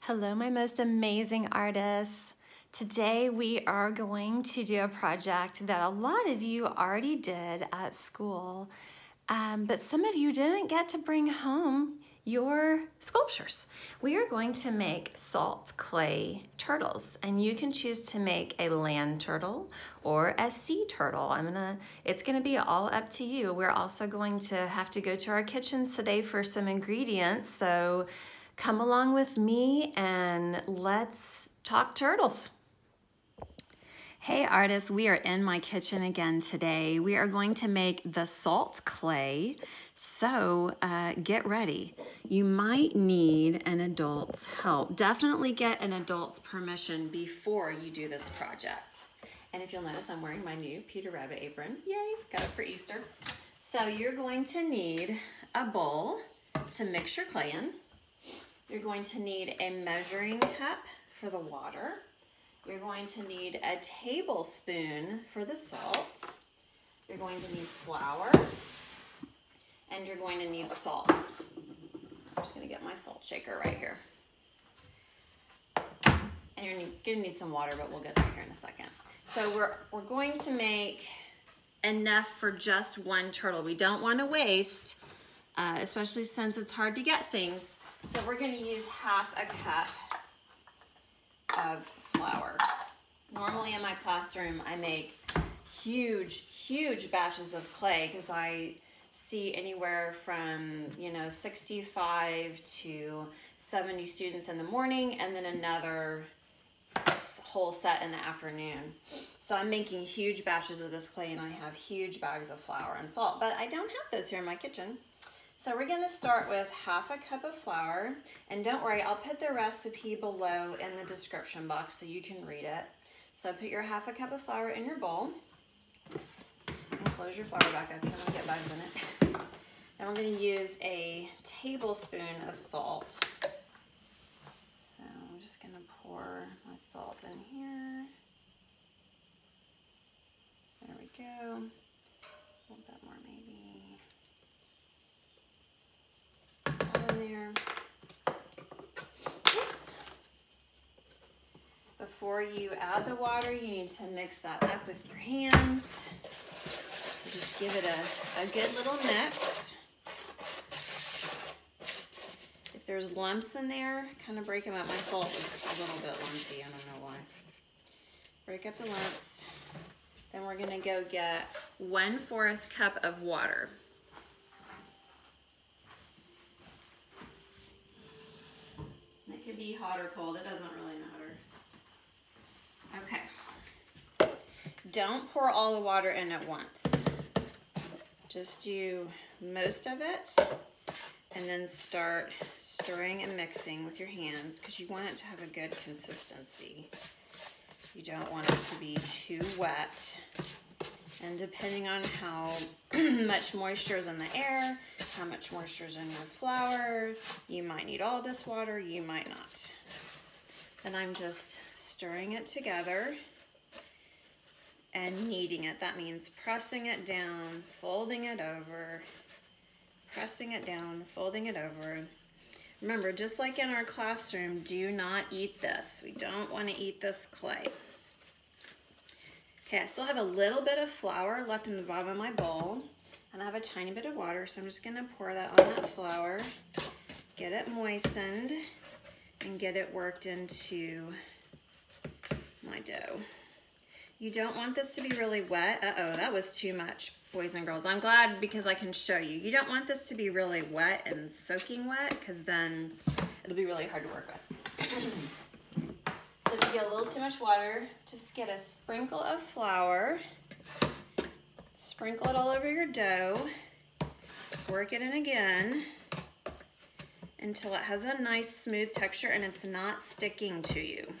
Hello, my most amazing artists. Today we are going to do a project that a lot of you already did at school, but some of you didn't get to bring home your sculptures. We are going to make salt clay turtles, and you can choose to make a land turtle or a sea turtle. It's gonna be all up to you. We're also going to have to go to our kitchens today for some ingredients, so come along with me and let's talk turtles. Hey artists, we are in my kitchen again today. We are going to make the salt clay, so get ready. You might need an adult's help. Definitely get an adult's permission before you do this project. And if you'll notice, I'm wearing my new Peter Rabbit apron. Yay, got it for Easter. So you're going to need a bowl to mix your clay in. You're going to need a measuring cup for the water. You're going to need a tablespoon for the salt. You're going to need flour. And you're going to need salt. I'm just going to get my salt shaker right here. And you're going to need some water, but we'll get there here in a second. So we're going to make enough for just one turtle. We don't want to waste, especially since it's hard to get things. So we're going to use half a cup of flour. Normally in my classroom, I make huge batches of clay because I see anywhere from 65 to 70 students in the morning and then another whole set in the afternoon. So I'm making huge batches of this clay and I have huge bags of flour and salt, but I don't have those here in my kitchen. So we're going to start with half a cup of flour, and don't worry, I'll put the recipe below in the description box so you can read it. So put your half a cup of flour in your bowl, and close your flour back up, you don't want to get bugs in it. Then we're going to use a tablespoon of salt. So I'm just going to pour my salt in here. There we go. A little bit more maybe. There. Oops. Before you add the water, you need to mix that up with your hands. So just give it a good little mix. If there's lumps in there, kind of break them up. My salt is a little bit lumpy, I don't know why. Break up the lumps. Then we're gonna go get 1/4 cup of water. It could be hot or cold, it doesn't really matter. Okay. Don't pour all the water in at once. Just do most of it and then start stirring and mixing with your hands because you want it to have a good consistency. You don't want it to be too wet. And depending on how much moisture is in the air, how much moisture is in your flour, you might need all this water, you might not. Then I'm just stirring it together and kneading it. That means pressing it down, folding it over, pressing it down, folding it over. Remember, just like in our classroom, do not eat this. We don't want to eat this clay. Okay, I still have a little bit of flour left in the bottom of my bowl, and I have a tiny bit of water, so I'm just gonna pour that on that flour, get it moistened, and get it worked into my dough. You don't want this to be really wet. Uh-oh, that was too much, boys and girls. I'm glad because I can show you. You don't want this to be really wet and soaking wet, because then it'll be really hard to work with. So if you get a little too much water, just get a sprinkle of flour, sprinkle it all over your dough, work it in again until it has a nice smooth texture and it's not sticking to you.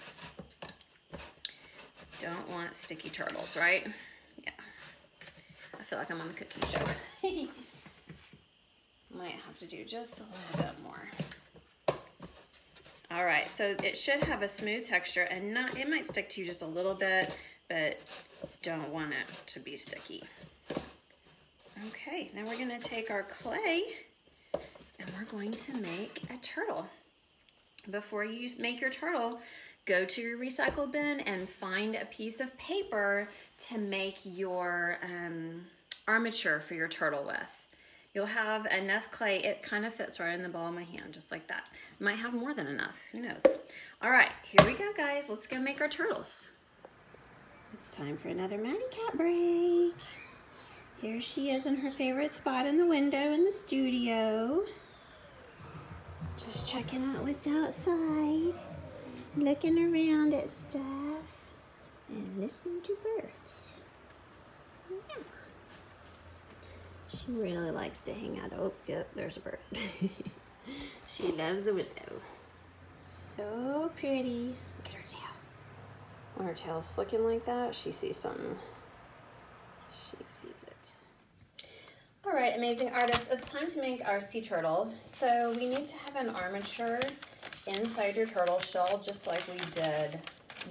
Don't want sticky turtles, right? Yeah. I feel like I'm on the cooking show. Might have to do just a little bit more. All right, so it should have a smooth texture and it might stick to you just a little bit, but don't want it to be sticky. Okay, then we're gonna take our clay and we're going to make a turtle. before you make your turtle, go to your recycle bin and find a piece of paper to make your armature for your turtle with. You'll have enough clay. It kind of fits right in the ball of my hand, just like that. Might have more than enough, who knows. All right, here we go, guys. Let's go make our turtles. It's time for another Maddie Cat break. Here she is in her favorite spot in the window in the studio. Just checking out what's outside. Looking around at stuff and listening to birds. Yeah. She really likes to hang out. Oh, yep, there's a bird. She loves the window. So pretty. Look at her tail. When her tail's flicking like that, she sees something. She sees it. All right, amazing artists, it's time to make our sea turtle. So we need to have an armature inside your turtle shell, just like we did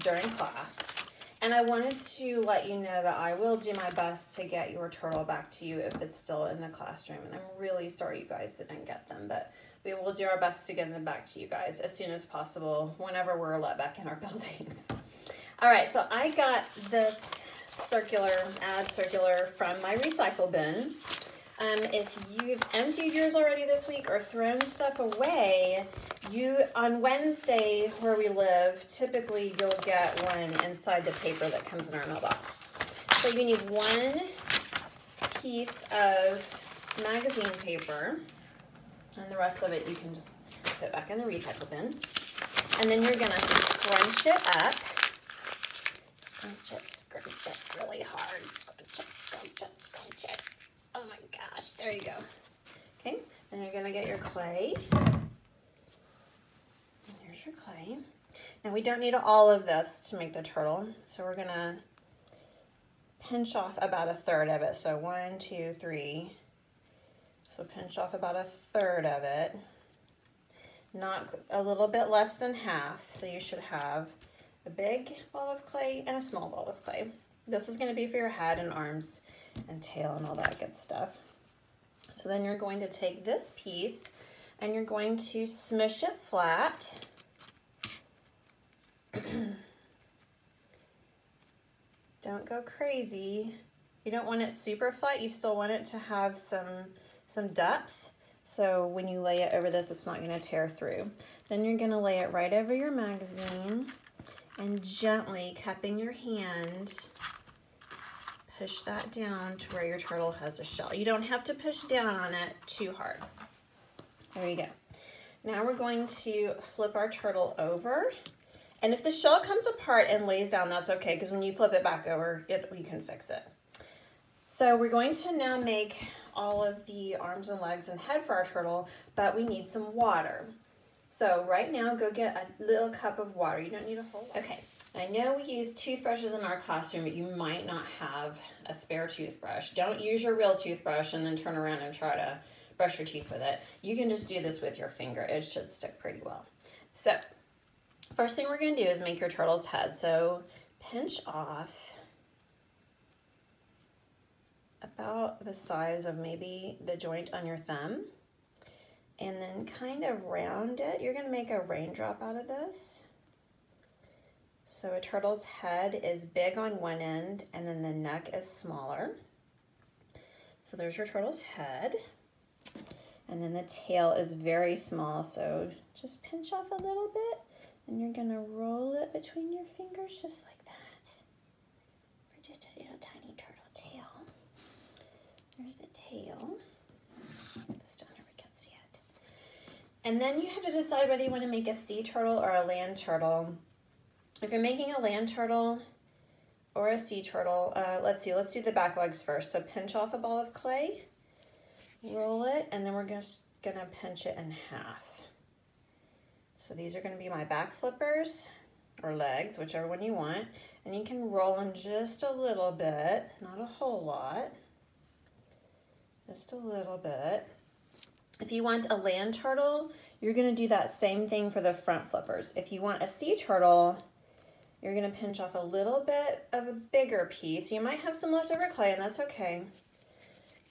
during class. And I wanted to let you know that I will do my best to get your turtle back to you if it's still in the classroom. And I'm really sorry you guys didn't get them, but we will do our best to get them back to you guys as soon as possible, whenever we're let back in our buildings. All right, so I got this ad circular from my recycle bin. If you've emptied yours already this week or thrown stuff away, on Wednesday where we live, typically you'll get one inside the paper that comes in our mailbox. So you need one piece of magazine paper, and the rest of it you can just put back in the recycle bin. And then you're gonna scrunch it up. Scrunch it really hard. Scrunch it. Oh my gosh, there you go. Okay, then you're gonna get your clay. And here's your clay. Now we don't need all of this to make the turtle, so we're gonna pinch off about a third of it. So 1, 2, 3. So pinch off about a third of it. Not a little bit less than half, so you should have a big ball of clay and a small ball of clay. This is gonna be for your head and arms and tail and all that good stuff. So then you're going to take this piece and you're going to smush it flat. Don't go crazy. You don't want it super flat. You still want it to have some depth. So when you lay it over this, it's not going to tear through. Then you're going to lay it right over your magazine and gently cupping your hand, push that down to where your turtle has a shell. You don't have to push down on it too hard. There you go. Now we're going to flip our turtle over. And if the shell comes apart and lays down, that's okay, because when you flip it back over, you can fix it. So we're going to now make all of the arms and legs and head for our turtle, but we need some water. So right now, go get a little cup of water. You don't need a whole lot. Okay. I know we use toothbrushes in our classroom, but you might not have a spare toothbrush. Don't use your real toothbrush and then turn around and try to brush your teeth with it. You can just do this with your finger. It should stick pretty well. So, first thing we're going to do is make your turtle's head. So, pinch off about the size of maybe the joint on your thumb. And then kind of round it. You're going to make a raindrop out of this. So a turtle's head is big on one end and then the neck is smaller. So there's your turtle's head. And then the tail is very small, so just pinch off a little bit and you're gonna roll it between your fingers just like that. For just a little tiny turtle tail. There's the tail. This down here we can't see it. And then you have to decide whether you want to make a sea turtle or a land turtle. If you're making a land turtle or a sea turtle, let's do the back legs first. So pinch off a ball of clay, roll it, and then we're just gonna pinch it in half. So these are gonna be my back flippers or legs, whichever one you want. And you can roll them just a little bit, not a whole lot, just a little bit. If you want a land turtle, you're gonna do that same thing for the front flippers. If you want a sea turtle, you're gonna pinch off a little bit of a bigger piece. You might have some leftover clay, and that's okay.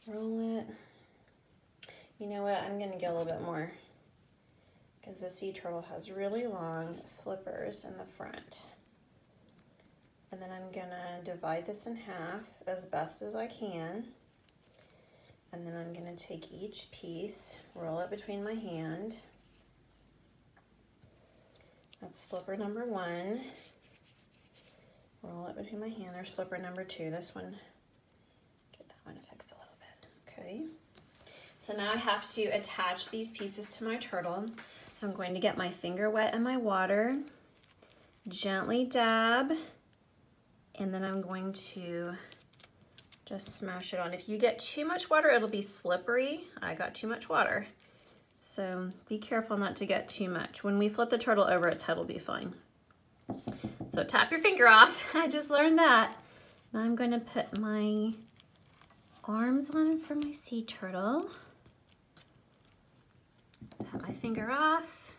Roll it. You know what, I'm gonna get a little bit more because the sea turtle has really long flippers in the front. And then I'm gonna divide this in half as best as I can. And then I'm gonna take each piece, roll it between my hand. That's flipper number 1. Roll it between my hand. There's flipper number 2. This one, get that one fixed a little bit. Okay. So now I have to attach these pieces to my turtle. So I'm going to get my finger wet in my water, gently dab, and then I'm going to just smash it on. If you get too much water, it'll be slippery. I got too much water. So be careful not to get too much. When we flip the turtle over, its head will be fine. So tap your finger off. I just learned that. Now I'm going to put my arms on for my sea turtle. Tap my finger off.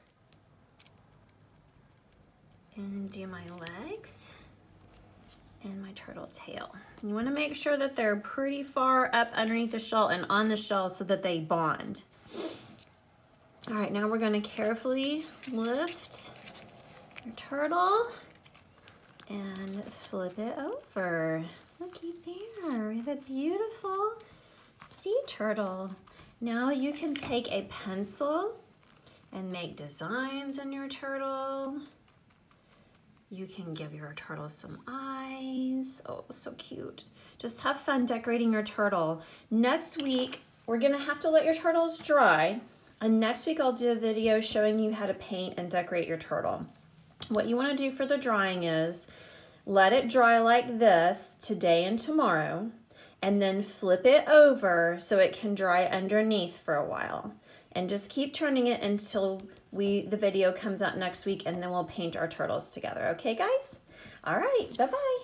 And do my legs and my turtle tail. You want to make sure that they're pretty far up underneath the shell and on the shell so that they bond. All right, now we're going to carefully lift your turtle and flip it over. Looky there, we have a beautiful sea turtle. Now you can take a pencil and make designs in your turtle. You can give your turtle some eyes. Oh, so cute. Just have fun decorating your turtle. Next week, we're gonna have to let your turtles dry. And next week, I'll do a video showing you how to paint and decorate your turtle. What you wanna do for the drying is let it dry like this today and tomorrow, and then flip it over so it can dry underneath for a while. And just keep turning it until the video comes out next week, and then we'll paint our turtles together. Okay, guys? All right, bye-bye.